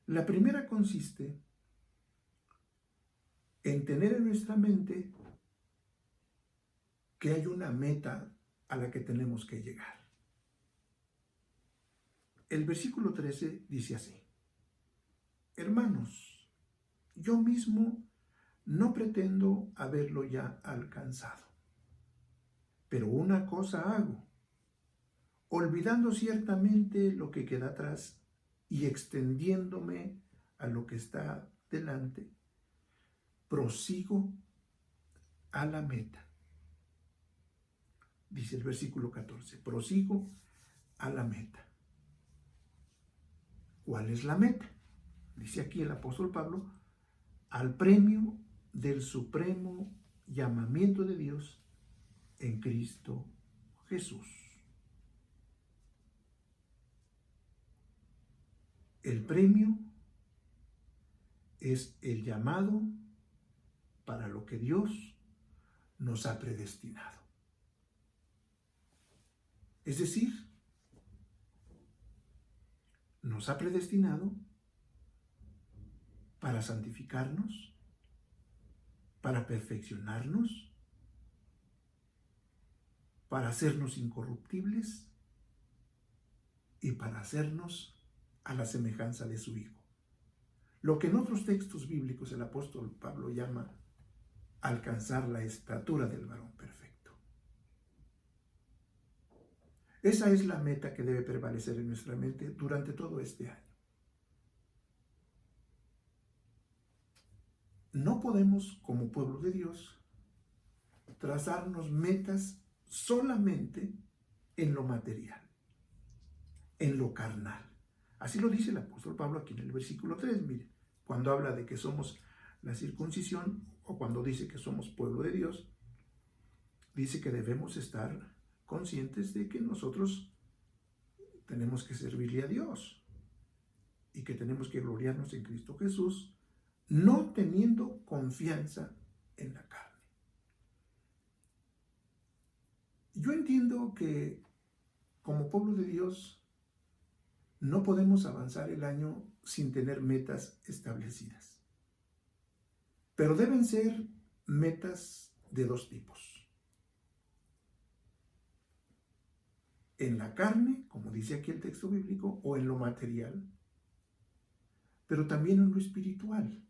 La primera consiste en tener en nuestra mente que hay una meta a la que tenemos que llegar. El versículo 13 dice así: hermanos, yo mismo no pretendo haberlo ya alcanzado, pero una cosa hago, olvidando ciertamente lo que queda atrás y extendiéndome a lo que está delante, prosigo a la meta. Dice el versículo 14, prosigo a la meta. ¿Cuál es la meta? Dice aquí el apóstol Pablo, al premio del supremo llamamiento de Dios en Cristo Jesús. El premio es el llamado para lo que Dios nos ha predestinado. Es decir, nos ha predestinado para santificarnos, para perfeccionarnos, para hacernos incorruptibles y para hacernos a la semejanza de su Hijo. Lo que en otros textos bíblicos el apóstol Pablo llama alcanzar la estatura del varón perfecto. Esa es la meta que debe prevalecer en nuestra mente durante todo este año. No podemos, como pueblo de Dios, trazarnos metas solamente en lo material, en lo carnal. Así lo dice el apóstol Pablo aquí en el versículo 3, mire, cuando habla de que somos la circuncisión o cuando dice que somos pueblo de Dios, dice que debemos estar conscientes de que nosotros tenemos que servirle a Dios y que tenemos que gloriarnos en Cristo Jesús, no teniendo confianza en la carne. Yo entiendo que como pueblo de Dios no podemos avanzar el año sin tener metas establecidas, pero deben ser metas de dos tipos. En la carne, como dice aquí el texto bíblico, o en lo material, pero también en lo espiritual.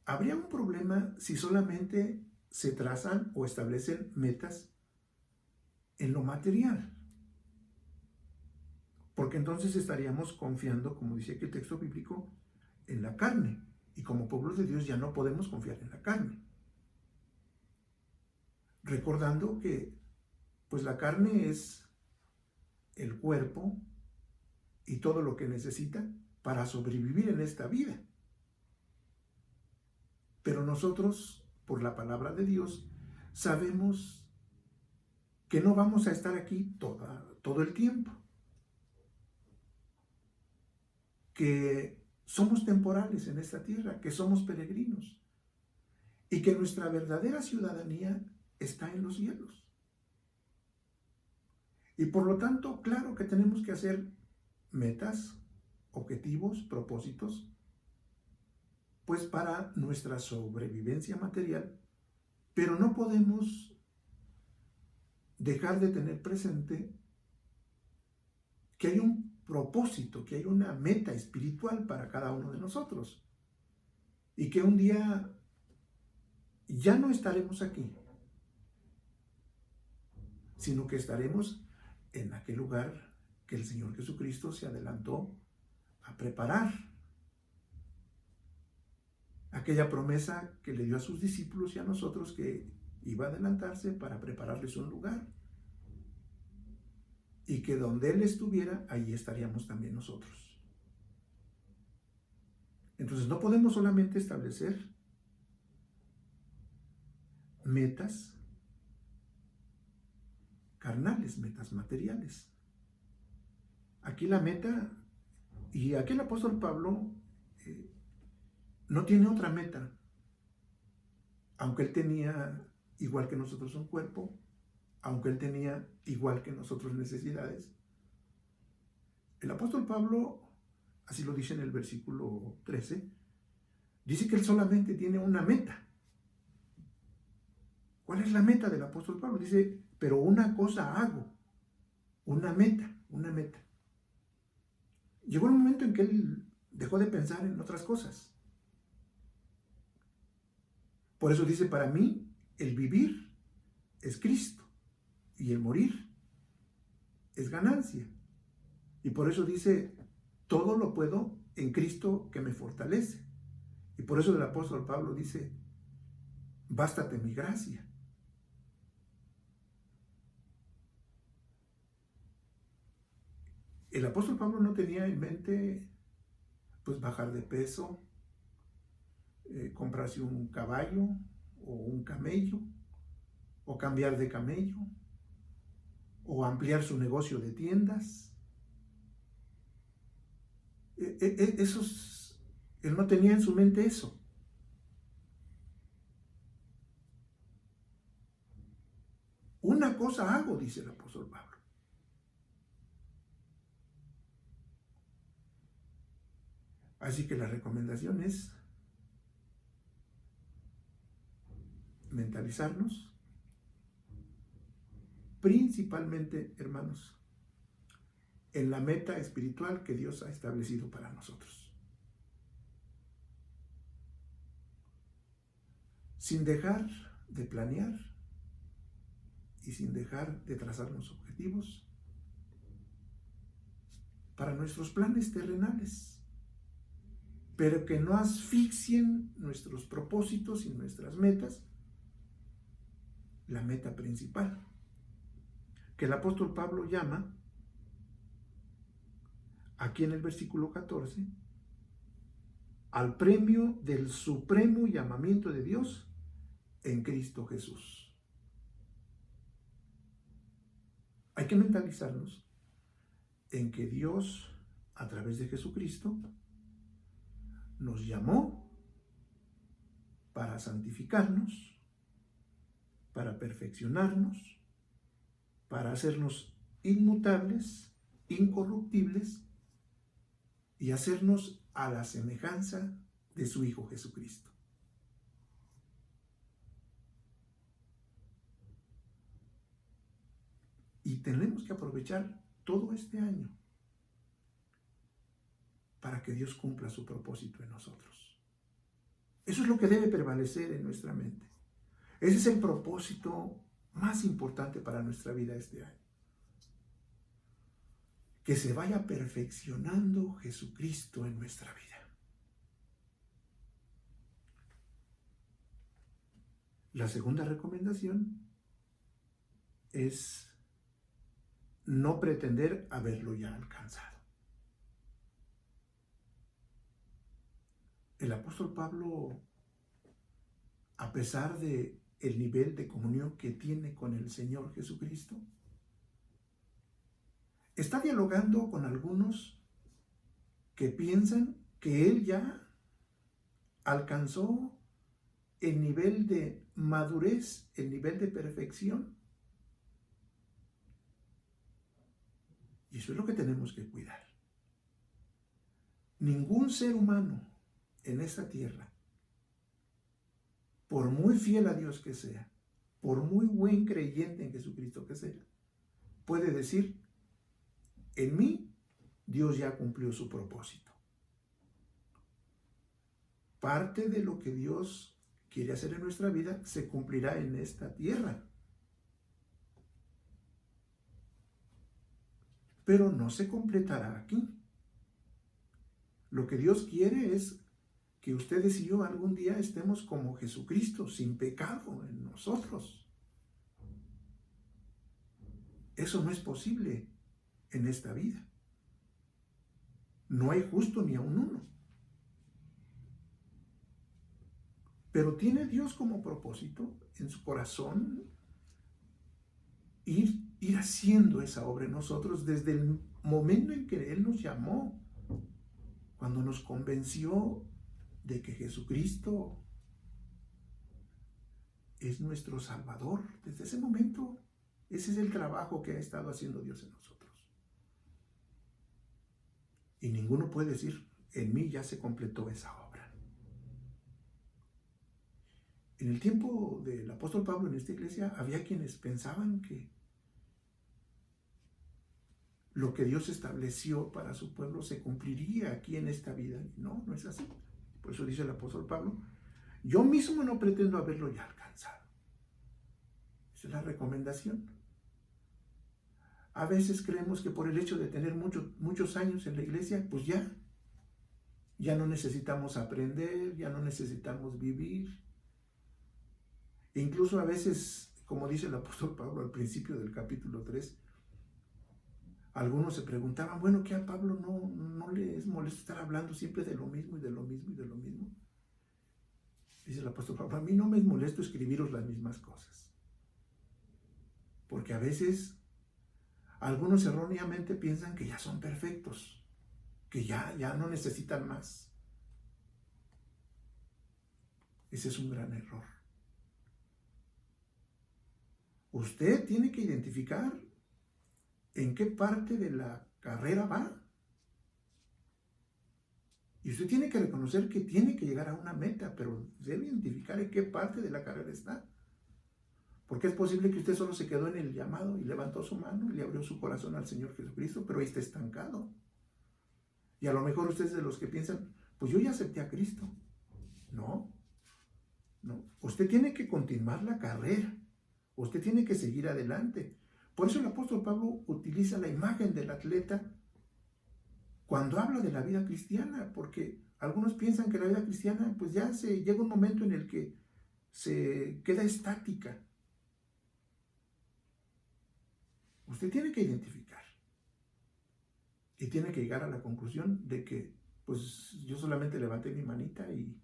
¿Habría un problema si solamente se trazan o establecen metas en lo material? Porque entonces estaríamos confiando, como dice aquí el texto bíblico, en la carne. Y como pueblo de Dios ya no podemos confiar en la carne. Recordando que pues la carne es el cuerpo y todo lo que necesita para sobrevivir en esta vida. Pero nosotros, por la palabra de Dios, sabemos que no vamos a estar aquí todo el tiempo. Que somos temporales en esta tierra, que somos peregrinos y que nuestra verdadera ciudadanía está en los cielos. Y por lo tanto, claro que tenemos que hacer metas, objetivos, propósitos, pues para nuestra sobrevivencia material, pero no podemos dejar de tener presente que hay un propósito, que hay una meta espiritual para cada uno de nosotros y que un día ya no estaremos aquí, sino que estaremos en aquel lugar que el Señor Jesucristo se adelantó a preparar. Aquella promesa que le dio a sus discípulos y a nosotros, que iba a adelantarse para prepararles un lugar. Y que donde Él estuviera, ahí estaríamos también nosotros. Entonces no podemos solamente establecer metas carnales, metas materiales. Aquí la meta, y aquí el apóstol Pablo no tiene otra meta, aunque él tenía igual que nosotros un cuerpo, aunque él tenía igual que nosotros necesidades. El apóstol Pablo así lo dice en el versículo 13, dice que él solamente tiene una meta. ¿Cuál es la meta del apóstol Pablo? Dice, pero una cosa hago, una meta. Llegó un momento en que él dejó de pensar en otras cosas. Por eso dice, para mí, el vivir es Cristo y el morir es ganancia. Y por eso dice, todo lo puedo en Cristo que me fortalece. Y por eso el apóstol Pablo dice, bástate mi gracia. El apóstol Pablo no tenía en mente, pues, bajar de peso, comprarse un caballo o un camello, o cambiar de camello, o ampliar su negocio de tiendas. Él no tenía en su mente eso. Una cosa hago, dice el apóstol Pablo. Así que la recomendación es mentalizarnos, principalmente, hermanos, en la meta espiritual que Dios ha establecido para nosotros. Sin dejar de planear y sin dejar de trazarnos objetivos para nuestros planes terrenales, pero que no asfixien nuestros propósitos y nuestras metas, la meta principal, que el apóstol Pablo llama, aquí en el versículo 14, al premio del supremo llamamiento de Dios en Cristo Jesús. Hay que mentalizarnos en que Dios, a través de Jesucristo, nos llamó para santificarnos, para perfeccionarnos, para hacernos inmutables, incorruptibles y hacernos a la semejanza de su Hijo Jesucristo. Y tenemos que aprovechar todo este año para que Dios cumpla su propósito en nosotros. Eso es lo que debe prevalecer en nuestra mente. Ese es el propósito más importante para nuestra vida este año. Que se vaya perfeccionando Jesucristo en nuestra vida. La segunda recomendación es no pretender haberlo ya alcanzado. El apóstol Pablo, a pesar de el nivel de comunión que tiene con el Señor Jesucristo, está dialogando con algunos que piensan que él ya alcanzó el nivel de madurez, el nivel de perfección. Y eso es lo que tenemos que cuidar. Ningún ser humano en esta tierra, por muy fiel a Dios que sea, por muy buen creyente en Jesucristo que sea, puede decir, en mí Dios ya cumplió su propósito. Parte de lo que Dios quiere hacer en nuestra vida se cumplirá en esta tierra. Pero no se completará aquí. Lo que Dios quiere es que ustedes y yo algún día estemos como Jesucristo, sin pecado en nosotros. Eso no es posible en esta vida. No hay justo ni aun uno. Pero tiene Dios como propósito en su corazón ir haciendo esa obra en nosotros desde el momento en que Él nos llamó, cuando nos convenció de que Jesucristo es nuestro Salvador. Desde ese momento, ese es el trabajo que ha estado haciendo Dios en nosotros. Y ninguno puede decir, en mí ya se completó esa obra. En el tiempo del apóstol Pablo en esta iglesia había quienes pensaban que lo que Dios estableció para su pueblo se cumpliría aquí en esta vida. No, no es así. Por eso dice el apóstol Pablo, yo mismo no pretendo haberlo ya alcanzado. Esa es la recomendación. A veces creemos que por el hecho de tener muchos años en la iglesia, pues ya no necesitamos aprender, ya no necesitamos vivir. E incluso a veces, como dice el apóstol Pablo al principio del capítulo 3, algunos se preguntaban, bueno, ¿qué a Pablo no le es molesto estar hablando siempre de lo mismo y de lo mismo y de lo mismo? Dice el apóstol Pablo, a mí no me es molesto escribiros las mismas cosas. Porque a veces algunos erróneamente piensan que ya son perfectos, que ya no necesitan más. Ese es un gran error. Usted tiene que identificar en qué parte de la carrera va. Y usted tiene que reconocer que tiene que llegar a una meta, pero debe identificar en qué parte de la carrera está. Porque es posible que usted solo se quedó en el llamado y levantó su mano y le abrió su corazón al Señor Jesucristo, pero ahí está estancado. Y a lo mejor usted es de los que piensan, pues yo ya acepté a Cristo. No. Usted tiene que continuar la carrera. Usted tiene que seguir adelante. Por eso el apóstol Pablo utiliza la imagen del atleta cuando habla de la vida cristiana, porque algunos piensan que la vida cristiana, pues ya llega un momento en el que se queda estática. Usted tiene que identificar y tiene que llegar a la conclusión de que, pues yo solamente levanté mi manita y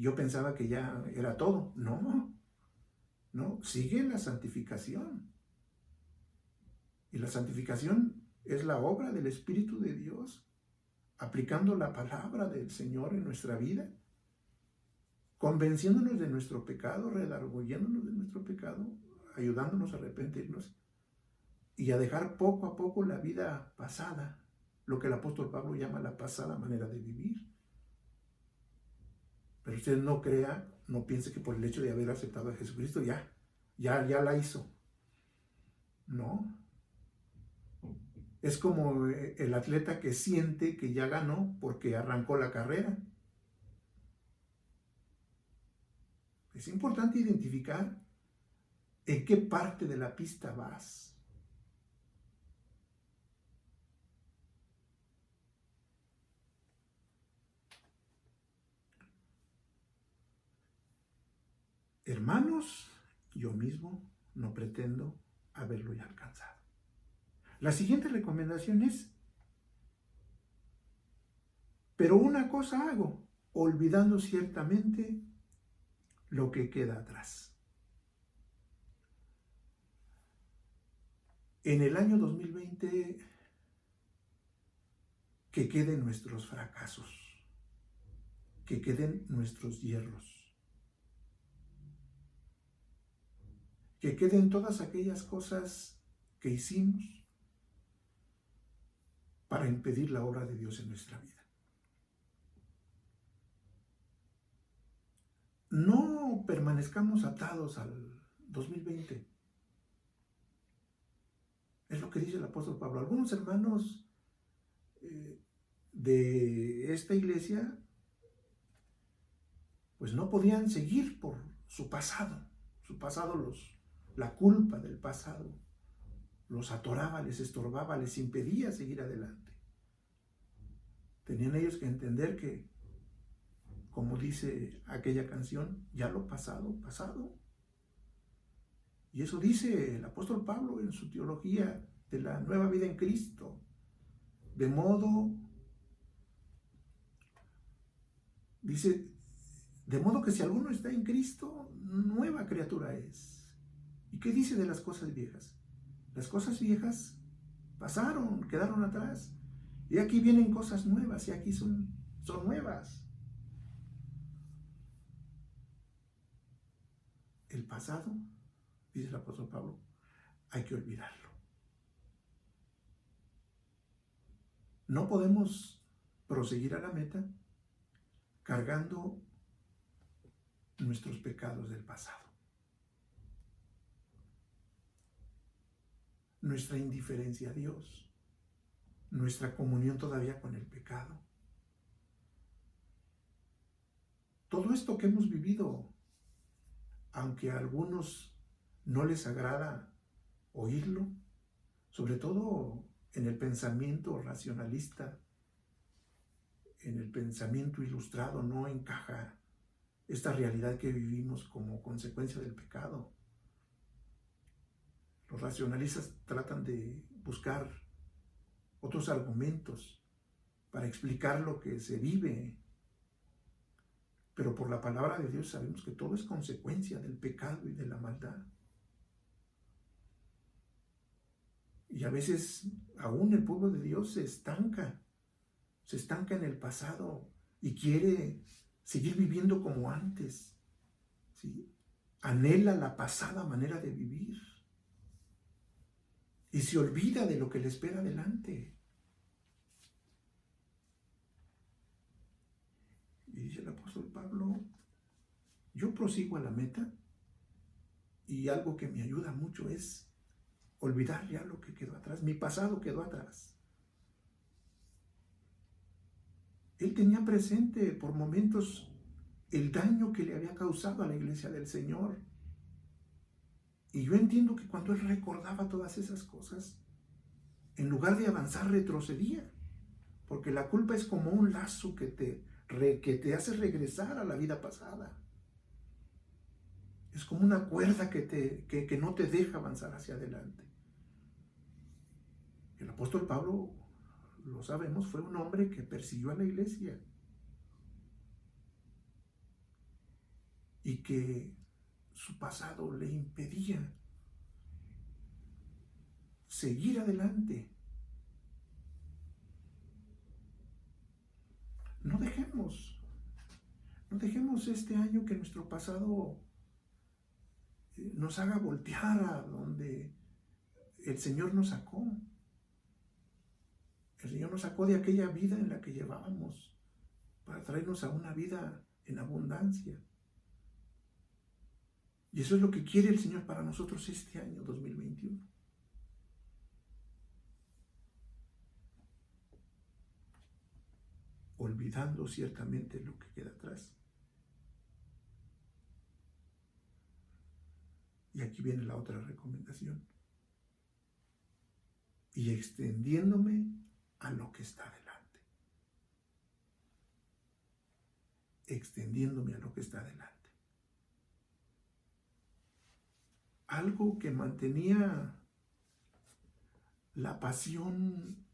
yo pensaba que ya era todo. No, sigue la santificación. Y la santificación es la obra del Espíritu de Dios, aplicando la palabra del Señor en nuestra vida, convenciéndonos de nuestro pecado, redarguyéndonos de nuestro pecado, ayudándonos a arrepentirnos y a dejar poco a poco la vida pasada, lo que el apóstol Pablo llama la pasada manera de vivir. Pero usted no crea, no piense que por el hecho de haber aceptado a Jesucristo ya la hizo. No. Es como el atleta que siente que ya ganó porque arrancó la carrera. Es importante identificar en qué parte de la pista vas. Hermanos, yo mismo no pretendo haberlo ya alcanzado. La siguiente recomendación es, pero una cosa hago, olvidando ciertamente lo que queda atrás. En el año 2020, que queden nuestros fracasos, que queden nuestros hierros, que queden todas aquellas cosas que hicimos para impedir la obra de Dios en nuestra vida. No permanezcamos atados al 2020. Es lo que dice el apóstol Pablo. Algunos hermanos de esta iglesia pues no podían seguir por su pasado. Su pasado la culpa del pasado los atoraba, les estorbaba, les impedía seguir adelante. Tenían ellos que entender que, como dice aquella canción, ya lo pasado, pasado. Y eso dice el apóstol Pablo en su teología de la nueva vida en Cristo. De modo que si alguno está en Cristo, nueva criatura es. ¿Y qué dice de las cosas viejas? Las cosas viejas pasaron, quedaron atrás. Y aquí vienen cosas nuevas, y aquí son nuevas. El pasado, dice el apóstol Pablo, hay que olvidarlo. no podemos proseguir a la meta cargando nuestros pecados del pasado, nuestra indiferencia a Dios, nuestra comunión todavía con el pecado. Todo esto que hemos vivido, aunque a algunos no les agrada oírlo, sobre todo en el pensamiento racionalista, en el pensamiento ilustrado, no encaja esta realidad que vivimos como consecuencia del pecado. Los racionalistas tratan de buscar otros argumentos para explicar lo que se vive, pero por la palabra de Dios sabemos que todo es consecuencia del pecado y de la maldad. Y a veces aún el pueblo de Dios se estanca en el pasado y quiere seguir viviendo como antes, ¿sí? Anhela la pasada manera de vivir y se olvida de lo que le espera adelante. Y dice el apóstol Pablo, yo prosigo a la meta y algo que me ayuda mucho es olvidar ya lo que quedó atrás. Mi pasado quedó atrás. Él tenía presente por momentos el daño que le había causado a la iglesia del Señor. Y yo entiendo que cuando él recordaba todas esas cosas, en lugar de avanzar, retrocedía. Porque la culpa es como un lazo que te hace regresar a la vida pasada. Es como una cuerda que no te deja avanzar hacia adelante. El apóstol Pablo, lo sabemos, fue un hombre que persiguió a la iglesia y que su pasado le impedía seguir adelante. No dejemos este año que nuestro pasado nos haga voltear a donde el Señor nos sacó. El Señor nos sacó de aquella vida en la que llevábamos para traernos a una vida en abundancia. Y eso es lo que quiere el Señor para nosotros este año 2021. Olvidando ciertamente lo que queda atrás. Y aquí viene la otra recomendación. Y extendiéndome a lo que está delante. Extendiéndome a lo que está delante. Algo que mantenía la pasión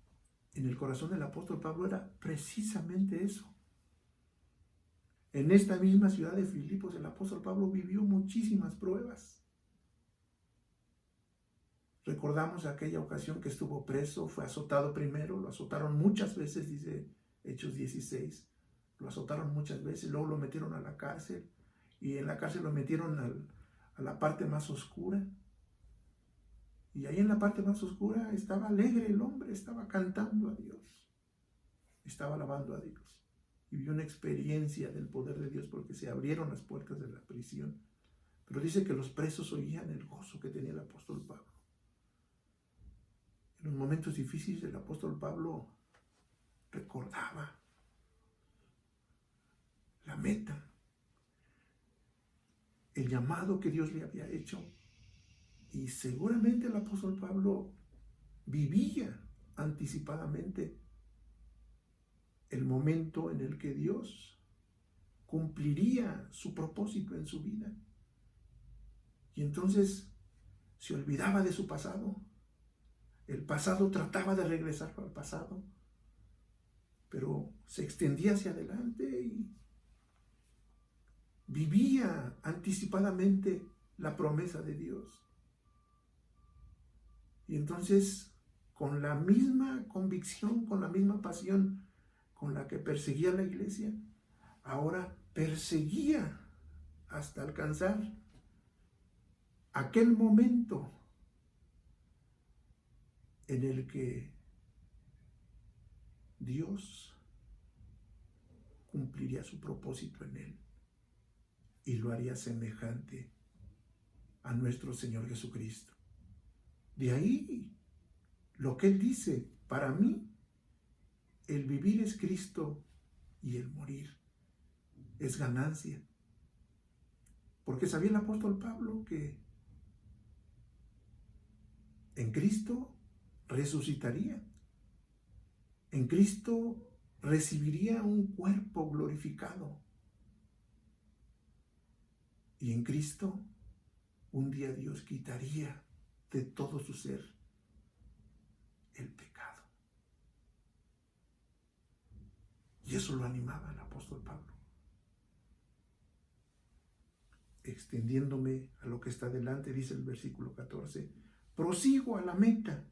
en el corazón del apóstol Pablo era precisamente eso. En esta misma ciudad de Filipos, el apóstol Pablo vivió muchísimas pruebas. Recordamos aquella ocasión que estuvo preso, fue azotado primero, lo azotaron muchas veces, dice Hechos 16, lo azotaron muchas veces, luego lo metieron a la cárcel, y en la cárcel lo metieron a la parte más oscura, y ahí en la parte más oscura estaba alegre el hombre, estaba cantando a Dios, estaba alabando a Dios, y vio una experiencia del poder de Dios porque se abrieron las puertas de la prisión, pero dice que los presos oían el gozo que tenía el apóstol Pablo. En los momentos difíciles el apóstol Pablo recordaba la meta, el llamado que Dios le había hecho. Y seguramente el apóstol Pablo vivía anticipadamente el momento en el que Dios cumpliría su propósito en su vida. Y entonces se olvidaba de su pasado. El pasado trataba de regresar al pasado, pero se extendía hacia adelante y vivía anticipadamente la promesa de Dios. Y entonces, con la misma convicción, con la misma pasión con la que perseguía la iglesia, ahora perseguía hasta alcanzar aquel momento en el que Dios cumpliría su propósito en él y lo haría semejante a nuestro Señor Jesucristo. De ahí lo que él dice: para mí el vivir es Cristo y el morir es ganancia. Porque sabía el apóstol Pablo que en Cristo resucitaría, en Cristo recibiría un cuerpo glorificado, y en Cristo un día Dios quitaría de todo su ser el pecado. Y eso lo animaba el apóstol Pablo. Extendiéndome a lo que está delante, dice el versículo 14, prosigo a la meta,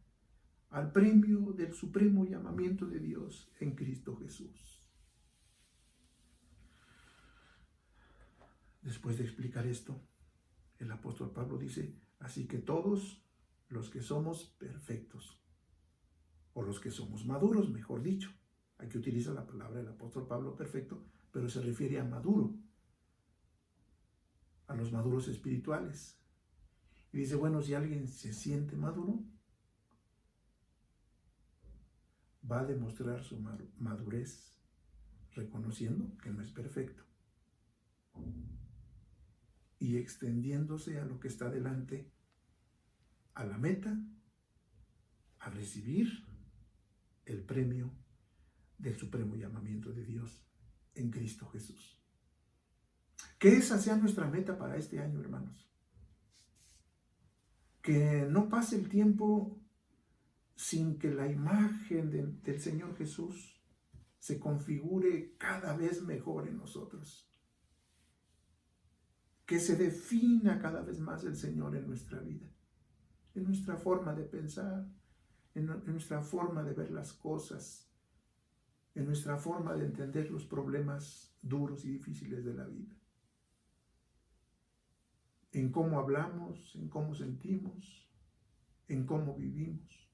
al premio del supremo llamamiento de Dios en Cristo Jesús. Después de explicar esto, el apóstol Pablo dice: así que todos los que somos perfectos, o los que somos maduros, mejor dicho, aquí utiliza la palabra del apóstol Pablo perfecto, pero se refiere a maduro, a los maduros espirituales. Y dice, bueno, si alguien se siente maduro, va a demostrar su madurez reconociendo que no es perfecto y extendiéndose a lo que está delante, a la meta, a recibir el premio del supremo llamamiento de Dios en Cristo Jesús. Que esa sea nuestra meta para este año, hermanos. Que no pase el tiempo sin que la imagen del Señor Jesús se configure cada vez mejor en nosotros. Que se defina cada vez más el Señor en nuestra vida, en nuestra forma de pensar, en nuestra forma de ver las cosas, en nuestra forma de entender los problemas duros y difíciles de la vida, en cómo hablamos, en cómo sentimos, en cómo vivimos.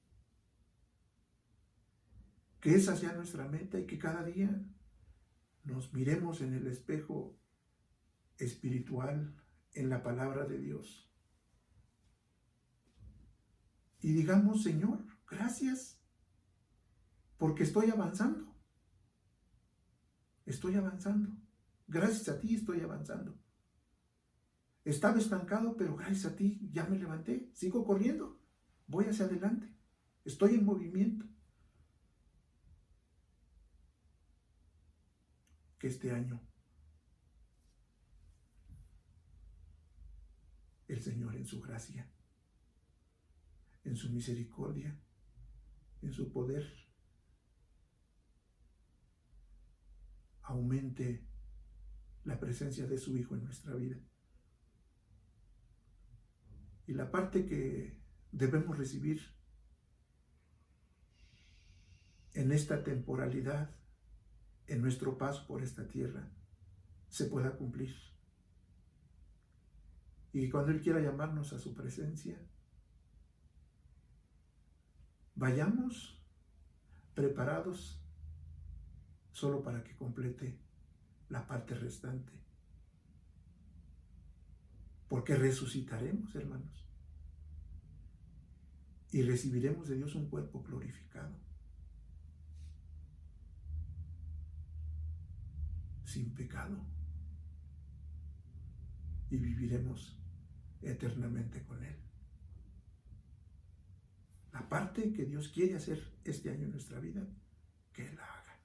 Que esa sea nuestra meta y que cada día nos miremos en el espejo espiritual, en la palabra de Dios, y digamos: Señor, gracias, porque estoy avanzando. Estoy avanzando. Gracias a ti estoy avanzando. Estaba estancado, pero gracias a ti ya me levanté. Sigo corriendo. Voy hacia adelante. Estoy en movimiento. Que este año el Señor, en su gracia, en su misericordia, en su poder, aumente la presencia de su Hijo en nuestra vida. Y la parte que debemos recibir en esta temporalidad, en nuestro paso por esta tierra, se pueda cumplir. Y cuando Él quiera llamarnos a su presencia, vayamos preparados solo para que complete la parte restante. Porque resucitaremos, hermanos, y recibiremos de Dios un cuerpo glorificado, sin pecado, y viviremos eternamente con Él. La parte que Dios quiere hacer este año en nuestra vida, que Él la haga.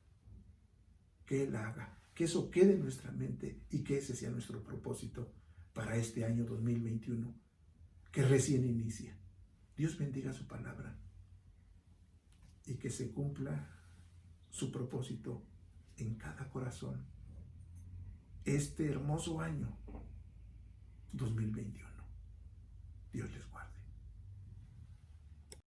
Que Él la haga. Que eso quede en nuestra mente y que ese sea nuestro propósito para este año 2021, que recién inicia. Dios bendiga su palabra y que se cumpla su propósito en cada corazón este hermoso año 2021. Dios les guarde.